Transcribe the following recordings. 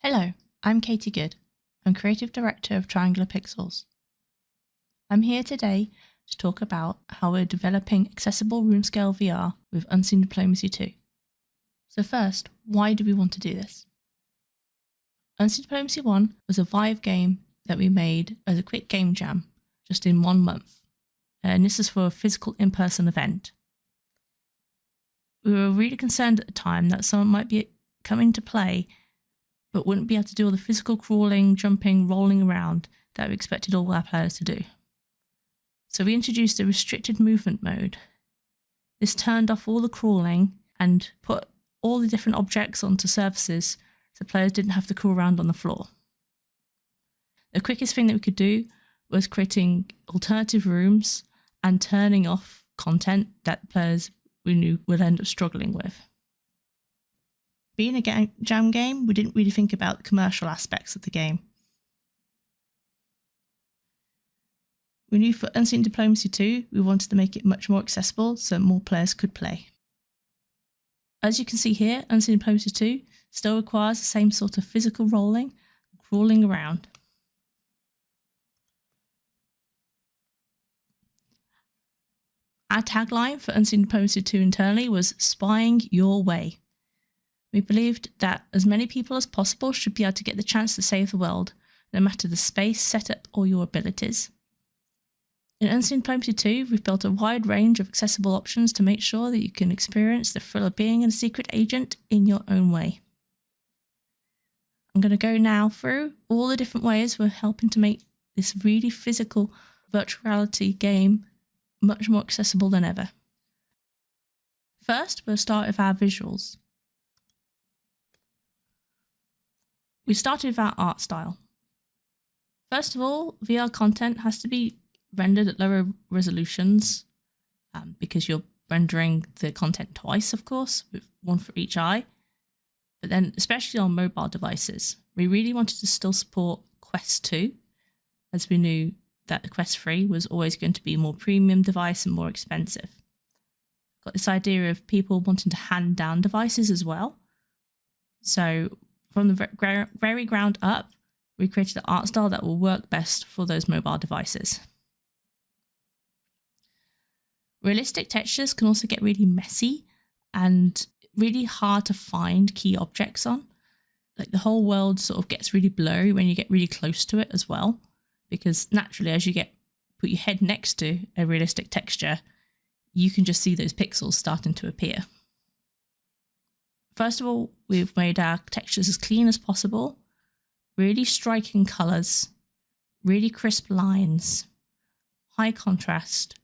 Hello, I'm Katie Goode. I'm Creative Director of Triangular Pixels. I'm here today to talk about how we're developing accessible room-scale VR with Unseen Diplomacy 2. So first, why do we want to do this? Unseen Diplomacy 1 was a Vive game that we made as a quick game jam, just in 1 month. And this is for a physical in-person event. We were really concerned at the time that someone might be coming to play but wouldn't be able to do all the physical crawling, jumping, rolling around that we expected all our players to do. So we introduced a restricted movement mode. This turned off all the crawling and put all the different objects onto surfaces so players didn't have to crawl around on the floor. The quickest thing that we could do was creating alternative rooms and turning off content that players we knew would end up struggling with. Being a jam game, we didn't really think about the commercial aspects of the game. We knew for Unseen Diplomacy 2, we wanted to make it much more accessible so more players could play. As you can see here, Unseen Diplomacy 2 still requires the same sort of physical rolling, crawling around. Our tagline for Unseen Diplomacy 2 internally was "Spying Your Way." We believed that as many people as possible should be able to get the chance to save the world, no matter the space, setup, or your abilities. In Unseen Diplomacy 2, we've built a wide range of accessible options to make sure that you can experience the thrill of being a secret agent in your own way. I'm going to go now through all the different ways we're helping to make this really physical virtual reality game much more accessible than ever. First, we'll start with our visuals. We started with our art style. First of all, VR content has to be rendered at lower resolutions because you're rendering the content twice, of course, with one for each eye. But then, especially on mobile devices, we really wanted to still support Quest 2, as we knew that the Quest 3 was always going to be a more premium device and more expensive. Got this idea of people wanting to hand down devices as well. So from the very ground up, we created an art style that will work best for those mobile devices. Realistic textures can also get really messy and really hard to find key objects on. Like the whole world sort of gets really blurry when you get really close to it as well, because naturally as you put your head next to a realistic texture, you can just see those pixels starting to appear. First of all, we've made our textures as clean as possible, really striking colours, really crisp lines, high contrast,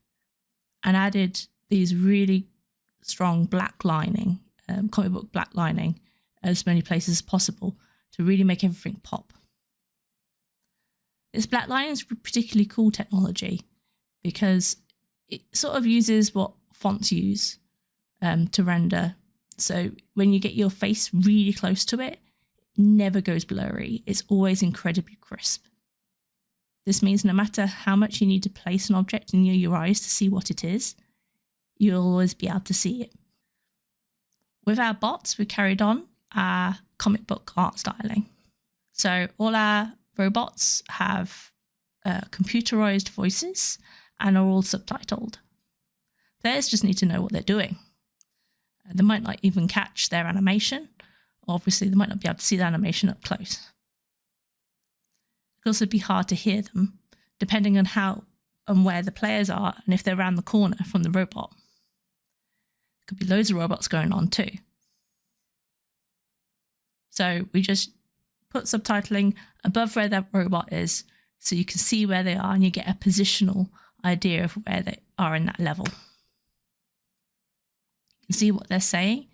and added these really strong black lining, comic book black lining, as many places as possible to really make everything pop. This black lining is particularly cool technology because it sort of uses what fonts use to render. So when you get your face really close to it, it never goes blurry. It's always incredibly crisp. This means no matter how much you need to place an object in your eyes to see what it is, you'll always be able to see it. With our bots, we carried on our comic book art styling. So all our robots have computerized voices and are all subtitled. Players just need to know what they're doing. They might not even catch their animation. Obviously, they might not be able to see the animation up close. It could also be hard to hear them, depending on how and where the players are and if they're around the corner from the robot. There could be loads of robots going on too. So we just put subtitling above where that robot is so you can see where they are and you get a positional idea of where they are in that level. You can see what they're saying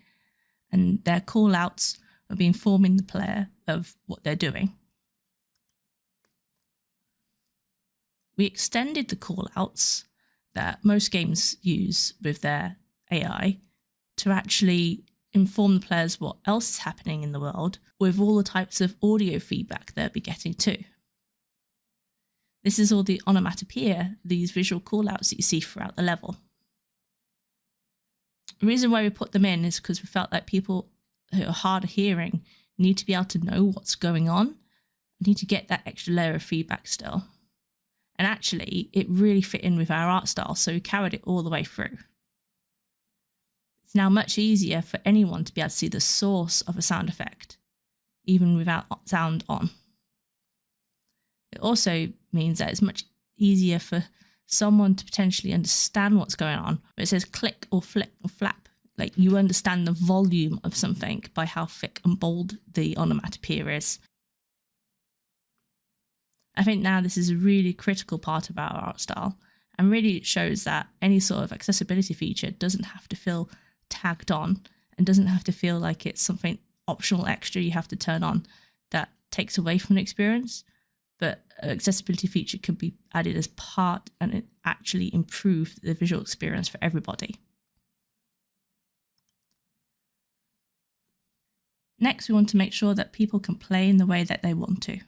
and their call outs will be informing the player of what they're doing. We extended the call outs that most games use with their AI to actually inform the players what else is happening in the world with all the types of audio feedback they'll be getting too. This is all the onomatopoeia, these visual call outs that you see throughout the level. The reason why we put them in is because we felt like people who are hard of hearing need to be able to know what's going on, need to get that extra layer of feedback still. And actually, it really fit in with our art style, so we carried it all the way through. It's now much easier for anyone to be able to see the source of a sound effect, even without sound on. It also means that it's much easier for someone to potentially understand what's going on. But it says click or flick or flap. Like, you understand the volume of something by how thick and bold the onomatopoeia is. I think now this is a really critical part of our art style, and really it shows that any sort of accessibility feature doesn't have to feel tagged on and doesn't have to feel like it's something optional extra you have to turn on that takes away from the experience. But an accessibility feature can be added as part, and it actually improves the visual experience for everybody. Next, we want to make sure that people can play in the way that they want to.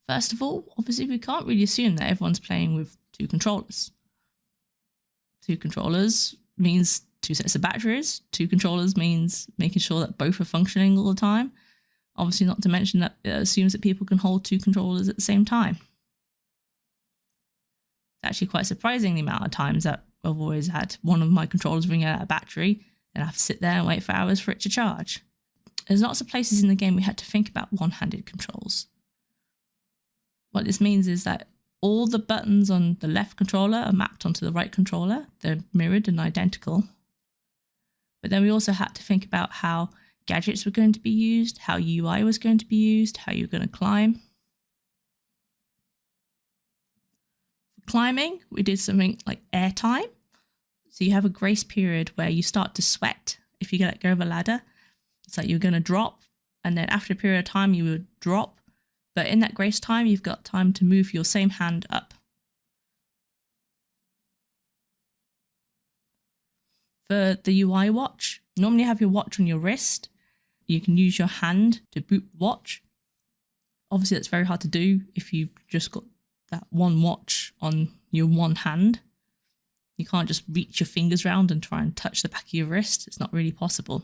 First of all, obviously we can't really assume that everyone's playing with 2 controllers. 2 controllers means 2 sets of batteries. 2 controllers means making sure that both are functioning all the time. Obviously, not to mention that it assumes that people can hold 2 controllers at the same time. It's actually quite surprising the amount of times that I've always had one of my controllers ring out of battery and I have to sit there and wait for hours for it to charge. There's lots of places in the game we had to think about one-handed controls. What this means is that all the buttons on the left controller are mapped onto the right controller. They're mirrored and identical. But then we also had to think about how gadgets were going to be used, how UI was going to be used, how you're going to climb. For climbing, we did something like air time. So you have a grace period where you start to sweat if you let go of a ladder. It's like you're going to drop, and then after a period of time you would drop. But in that grace time, you've got time to move your same hand up. For the UI watch, normally you have your watch on your wrist. You can use your hand to boot the watch. Obviously, that's very hard to do if you've just got that one watch on your one hand. You can't just reach your fingers around and try and touch the back of your wrist. It's not really possible.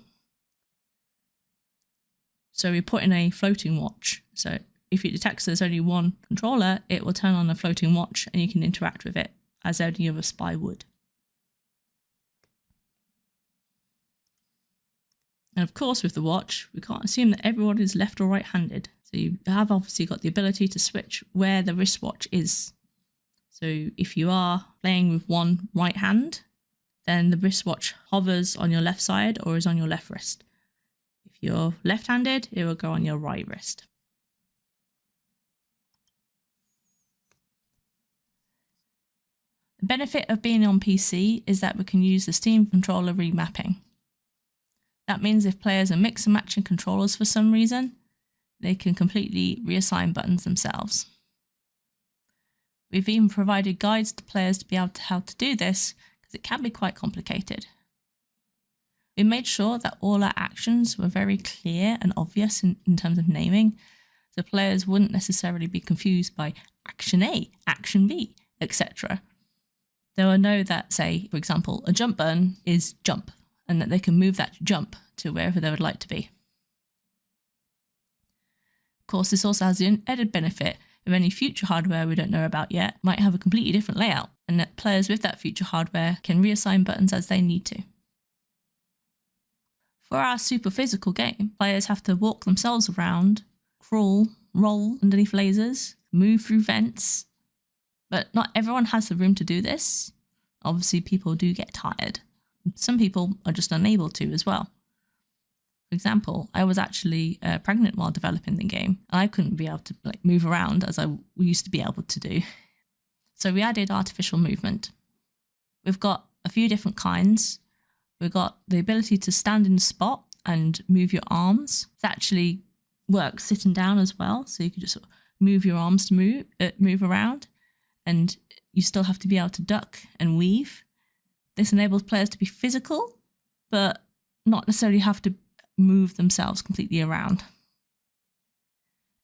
So we put in a floating watch. So if it detects there's only one controller, it will turn on a floating watch and you can interact with it as any other spy would. And of course, with the watch, we can't assume that everyone is left or right-handed. So you have obviously got the ability to switch where the wristwatch is. So if you are playing with one right hand, then the wristwatch hovers on your left side or is on your left wrist. If you're left-handed, it will go on your right wrist. The benefit of being on PC is that we can use the Steam controller remapping. That means if players are mix and matching controllers for some reason, they can completely reassign buttons themselves. We've even provided guides to players to be able to how to do this, because it can be quite complicated. We made sure that all our actions were very clear and obvious in terms of naming, so players wouldn't necessarily be confused by action A, action B, etc. They will know that, say, for example, a jump button is jump, and that they can move that jump to wherever they would like to be. Of course, this also has the added benefit of any future hardware we don't know about yet might have a completely different layout, and that players with that future hardware can reassign buttons as they need to. For our super physical game, players have to walk themselves around, crawl, roll underneath lasers, move through vents, but not everyone has the room to do this. Obviously, people do get tired. Some people are just unable to as well. For example, I was actually pregnant while developing the game. I couldn't be able to move around as I used to be able to do. So we added artificial movement. We've got a few different kinds. We've got the ability to stand in a spot and move your arms. It actually works sitting down as well. So you can just sort of move your arms to move around, and you still have to be able to duck and weave. This enables players to be physical, but not necessarily have to move themselves completely around.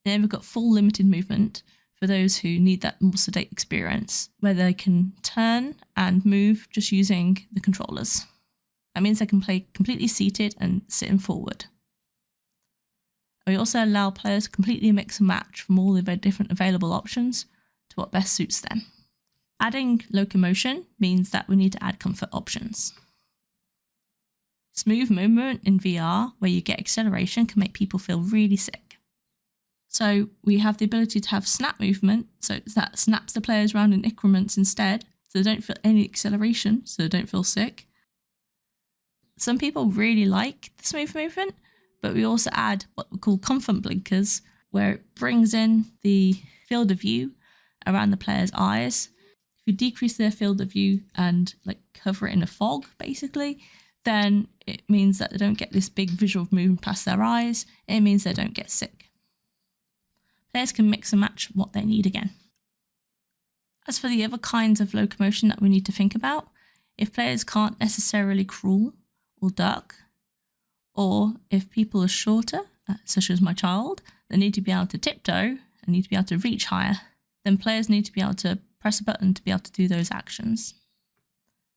And then we've got full limited movement for those who need that more sedate experience, where they can turn and move just using the controllers. That means they can play completely seated and sitting forward. We also allow players to completely mix and match from all the different available options to what best suits them. Adding locomotion means that we need to add comfort options. Smooth movement in VR, where you get acceleration, can make people feel really sick. So we have the ability to have snap movement, so that snaps the players around in increments instead, so they don't feel any acceleration, so they don't feel sick. Some people really like the smooth movement, but we also add what we call comfort blinkers, where it brings in the field of view around the player's eyes. If you decrease their field of view and cover it in a fog, basically, then it means that they don't get this big visual movement past their eyes. It means they don't get sick. Players can mix and match what they need again. As for the other kinds of locomotion that we need to think about, if players can't necessarily crawl or duck, or if people are shorter, such as my child, they need to be able to tiptoe and need to be able to reach higher, then players need to be able to press a button to be able to do those actions.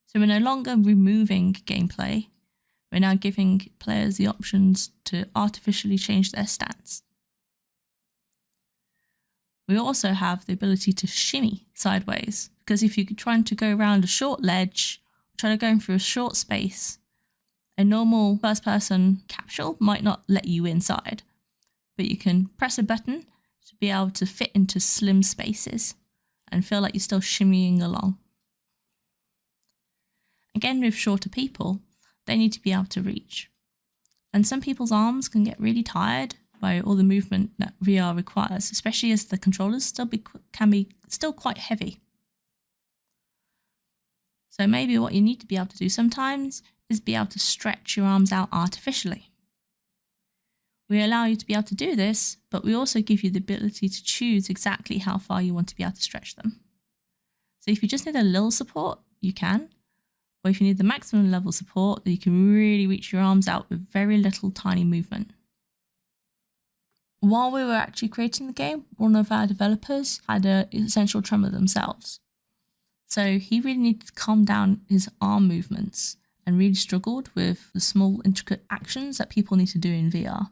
So we're no longer removing gameplay, we're now giving players the options to artificially change their stance. We also have the ability to shimmy sideways, because if you're trying to go around a short ledge, trying to go through a short space, a normal first-person capsule might not let you inside, but you can press a button to be able to fit into slim spaces and feel like you're still shimmying along. Again, with shorter people, they need to be able to reach. And some people's arms can get really tired by all the movement that VR requires, especially as the controllers can be quite heavy. So maybe what you need to be able to do sometimes is be able to stretch your arms out artificially. We allow you to be able to do this, but we also give you the ability to choose exactly how far you want to be able to stretch them. So if you just need a little support, you can. Or if you need the maximum level support, then you can really reach your arms out with very little tiny movement. While we were actually creating the game, one of our developers had an essential tremor themselves. So he really needed to calm down his arm movements and really struggled with the small intricate actions that people need to do in VR.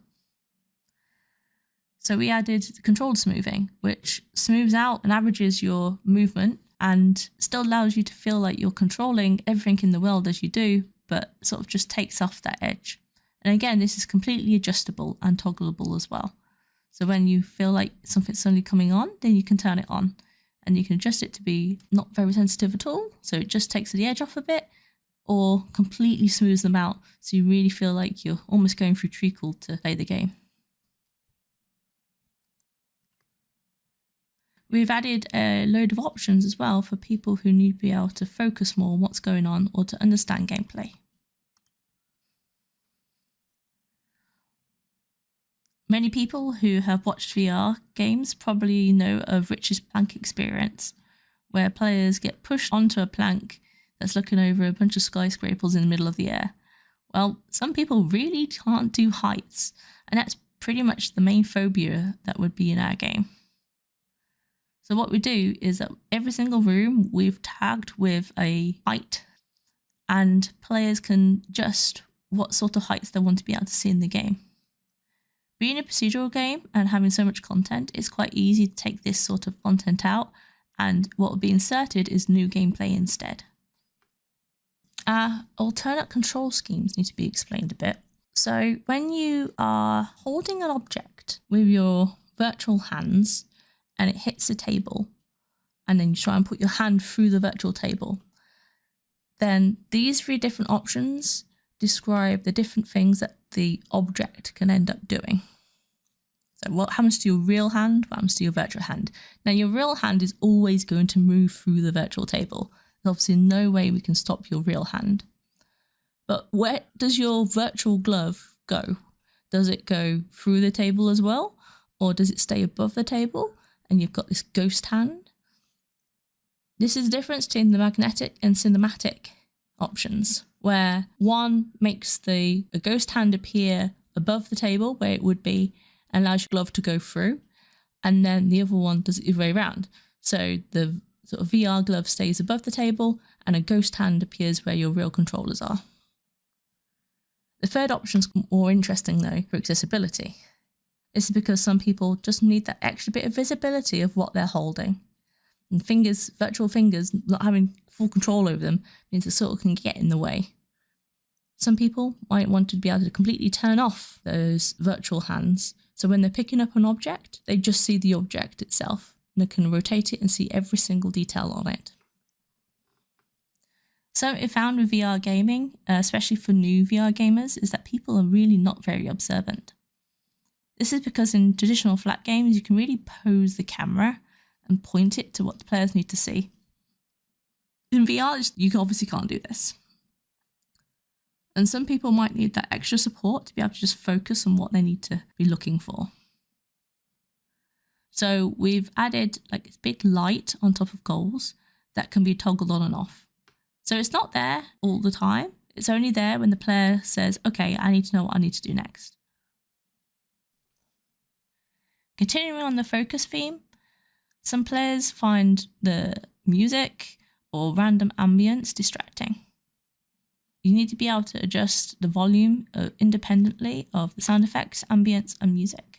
So we added controlled smoothing, which smooths out and averages your movement and still allows you to feel like you're controlling everything in the world as you do, but sort of just takes off that edge. And again, this is completely adjustable and toggleable as well. So when you feel like something's suddenly coming on, then you can turn it on and you can adjust it to be not very sensitive at all. So it just takes the edge off a bit, or completely smooths them out. So you really feel like you're almost going through treacle to play the game. We've added a load of options as well for people who need to be able to focus more on what's going on or to understand gameplay. Many people who have watched VR games probably know of Rich's plank experience, where players get pushed onto a plank that's looking over a bunch of skyscrapers in the middle of the air. Well, some people really can't do heights, and that's pretty much the main phobia that would be in our game. So what we do is that every single room we've tagged with a height, and players can adjust what sort of heights they want to be able to see in the game. Being a procedural game and having so much content, it's quite easy to take this sort of content out, and what will be inserted is new gameplay instead. Our alternate control schemes need to be explained a bit. So when you are holding an object with your virtual hands and it hits a table, and then you try and put your hand through the virtual table, then these three different options describe the different things that the object can end up doing. So what happens to your real hand? What happens to your virtual hand? Now, your real hand is always going to move through the virtual table. There's obviously no way we can stop your real hand. But where does your virtual glove go? Does it go through the table as well? Or does it stay above the table and you've got this ghost hand? This is the difference between the magnetic and cinematic options, where one makes a ghost hand appear above the table where it would be and allows your glove to go through, and then the other one does it the other way around. So the sort of VR glove stays above the table and a ghost hand appears where your real controllers are. The third option is more interesting though for accessibility. This is because some people just need that extra bit of visibility of what they're holding. And virtual fingers, not having full control over them means it sort of can get in the way. Some people might want to be able to completely turn off those virtual hands. So when they're picking up an object, they just see the object itself and they can rotate it and see every single detail on it. So we found with VR gaming, especially for new VR gamers, is that people are really not very observant. This is because in traditional flat games, you can really pose the camera and point it to what the players need to see. In VR, you obviously can't do this. And some people might need that extra support to be able to just focus on what they need to be looking for. So we've added like this big light on top of goals that can be toggled on and off. So it's not there all the time. It's only there when the player says, okay, I need to know what I need to do next. Continuing on the focus theme, some players find the music or random ambience distracting. You need to be able to adjust the volume independently of the sound effects, ambience, and music.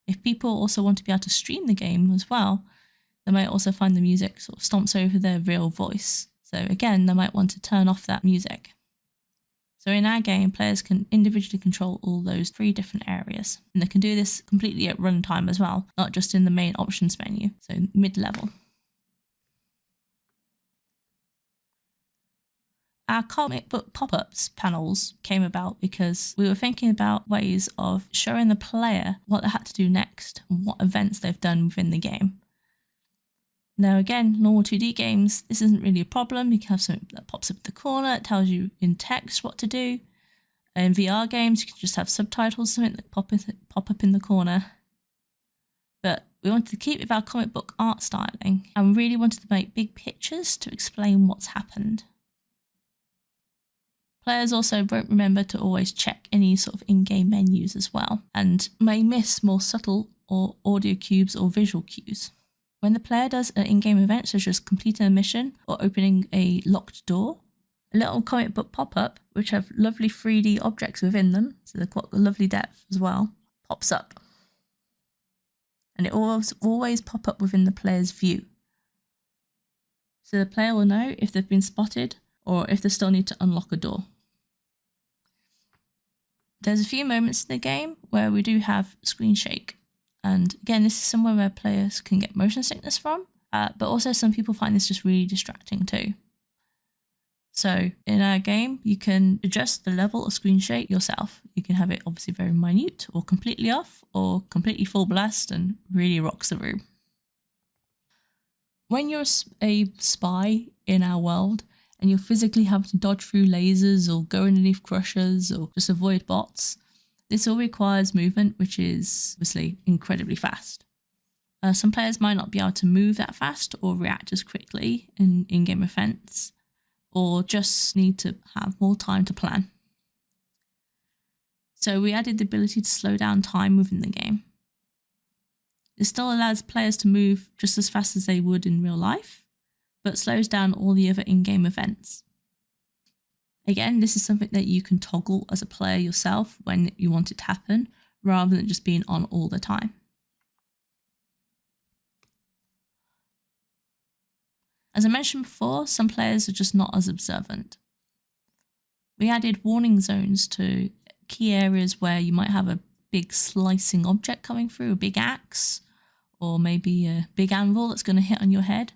If people also want to be able to stream the game as well, they might also find the music sort of stomps over their real voice. So again, they might want to turn off that music. So in our game, players can individually control all those 3 different areas. And they can do this completely at runtime as well, not just in the main options menu, so mid-level. Our comic book pop-ups panels came about because we were thinking about ways of showing the player what they had to do next and what events they've done within the game. Now again, normal 2D games, this isn't really a problem. You can have something that pops up in the corner, that tells you in text what to do. In VR games, you can just have subtitles, something that pop up in the corner. But we wanted to keep with our comic book art styling and really wanted to make big pictures to explain what's happened. Players also won't remember to always check any sort of in-game menus as well, and may miss more subtle or audio cues or visual cues. When the player does an in-game event, such as completing a mission or opening a locked door, a little comic book pop-up, which have lovely 3D objects within them, so they've got a lovely depth as well, pops up. And it will always pop up within the player's view. So the player will know if they've been spotted or if they still need to unlock a door. There's a few moments in the game where we do have screen shake. And again, this is somewhere where players can get motion sickness from, but also some people find this just really distracting too. So in our game, you can adjust the level of screen shake yourself. You can have it obviously very minute or completely off or completely full blast and really rocks the room. When you're a spy in our world and you're physically having to dodge through lasers or go underneath crushers or just avoid bots, this all requires movement, which is obviously incredibly fast. Some players might not be able to move that fast or react as quickly in in-game events, or just need to have more time to plan. So we added the ability to slow down time within the game. This still allows players to move just as fast as they would in real life, but slows down all the other in-game events. Again, this is something that you can toggle as a player yourself when you want it to happen, rather than just being on all the time. As I mentioned before, some players are just not as observant. We added warning zones to key areas where you might have a big slicing object coming through, a big axe, or maybe a big anvil that's going to hit on your head,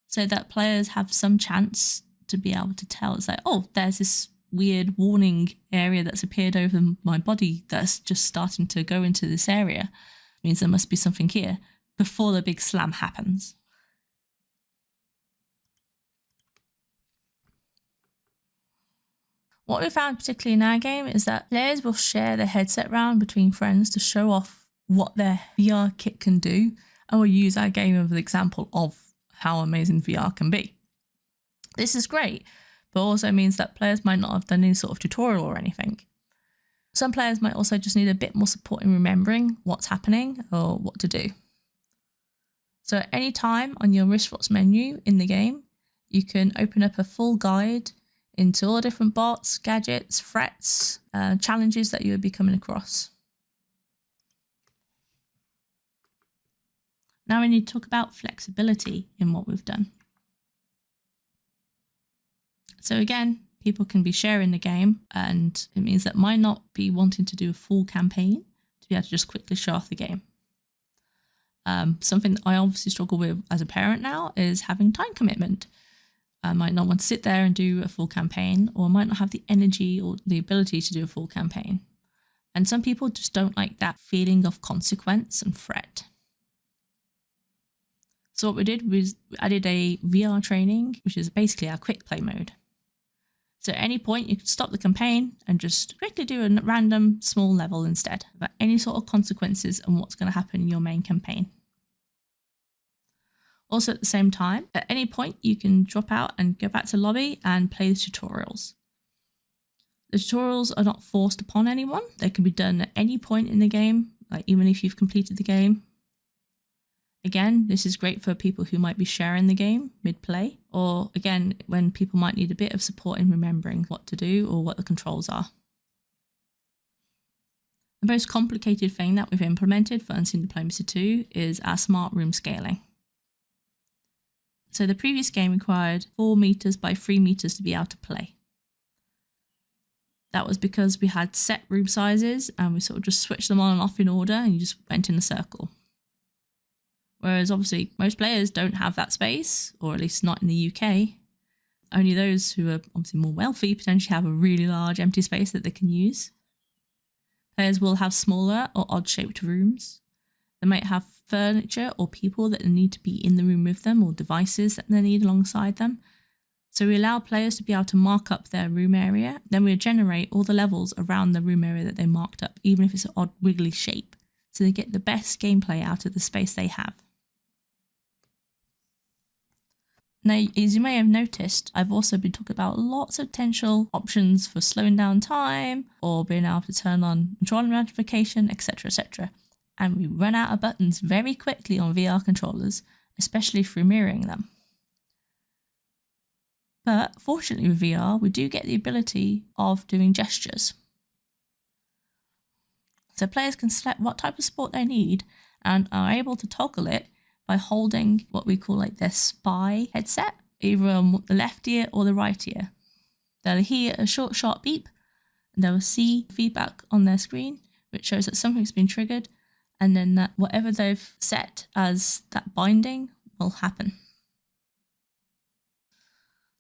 so that players have some chance to be able to tell. It's like, oh, there's this weird warning area that's appeared over my body that's just starting to go into this area. It means there must be something here before the big slam happens. What we found particularly in our game is that players will share their headset round between friends to show off what their VR kit can do, and we'll use our game as an example of how amazing VR can be. This is great, but also means that players might not have done any sort of tutorial or anything. Some players might also just need a bit more support in remembering what's happening or what to do. So at any time on your wristwatch menu in the game, you can open up a full guide into all the different bots, gadgets, threats, challenges that you would be coming across. Now we need to talk about flexibility in what we've done. So again, people can be sharing the game, and it means that might not be wanting to do a full campaign to be able to just quickly show off the game. Something that I obviously struggle with as a parent now is having time commitment. I might not want to sit there and do a full campaign, or might not have the energy or the ability to do a full campaign. And some people just don't like that feeling of consequence and threat. So what we did was we added a VR training, which is basically our quick play mode. So at any point you can stop the campaign and just quickly do a random small level instead, without any sort of consequences and what's going to happen in your main campaign. Also at the same time, at any point you can drop out and go back to lobby and play the tutorials. The tutorials are not forced upon anyone. They can be done at any point in the game, like even if you've completed the game. Again, this is great for people who might be sharing the game mid-play, or again, when people might need a bit of support in remembering what to do or what the controls are. The most complicated thing that we've implemented for Unseen Diplomacy 2 is our smart room scaling. So the previous game required 4 meters by 3 meters to be able to play. That was because we had set room sizes and we sort of just switched them on and off in order, and you just went in a circle. Whereas obviously most players don't have that space, or at least not in the UK. Only those who are obviously more wealthy potentially have a really large empty space that they can use. Players will have smaller or odd shaped rooms. They might have furniture or people that need to be in the room with them, or devices that they need alongside them. So we allow players to be able to mark up their room area. Then we generate all the levels around the room area that they marked up, even if it's an odd wiggly shape. So they get the best gameplay out of the space they have. Now, as you may have noticed, I've also been talking about lots of potential options for slowing down time, or being able to turn on controller notification, etc, etc. And we run out of buttons very quickly on VR controllers, especially through mirroring them. But fortunately with VR, we do get the ability of doing gestures. So players can select what type of support they need and are able to toggle it by holding what we call like their spy headset, either on the left ear or the right ear. They'll hear a short, sharp beep, and they'll see feedback on their screen, which shows that something's been triggered, and then that whatever they've set as that binding will happen.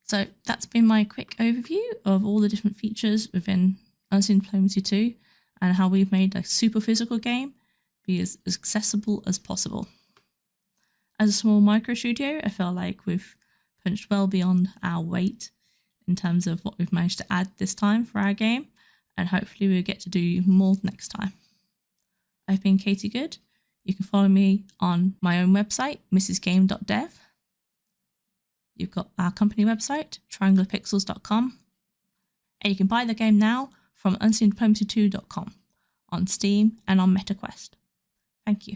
So that's been my quick overview of all the different features within Unseen Diplomacy 2 and how we've made a super physical game be as accessible as possible. As a small micro studio, I feel like we've punched well beyond our weight in terms of what we've managed to add this time for our game, and hopefully we'll get to do more next time. I've been Katie Goode. You can follow me on my own website, mrsgame.dev. You've got our company website, triangularpixels.com, and you can buy the game now from unseendiplomacy2.com on Steam and on MetaQuest. Thank you.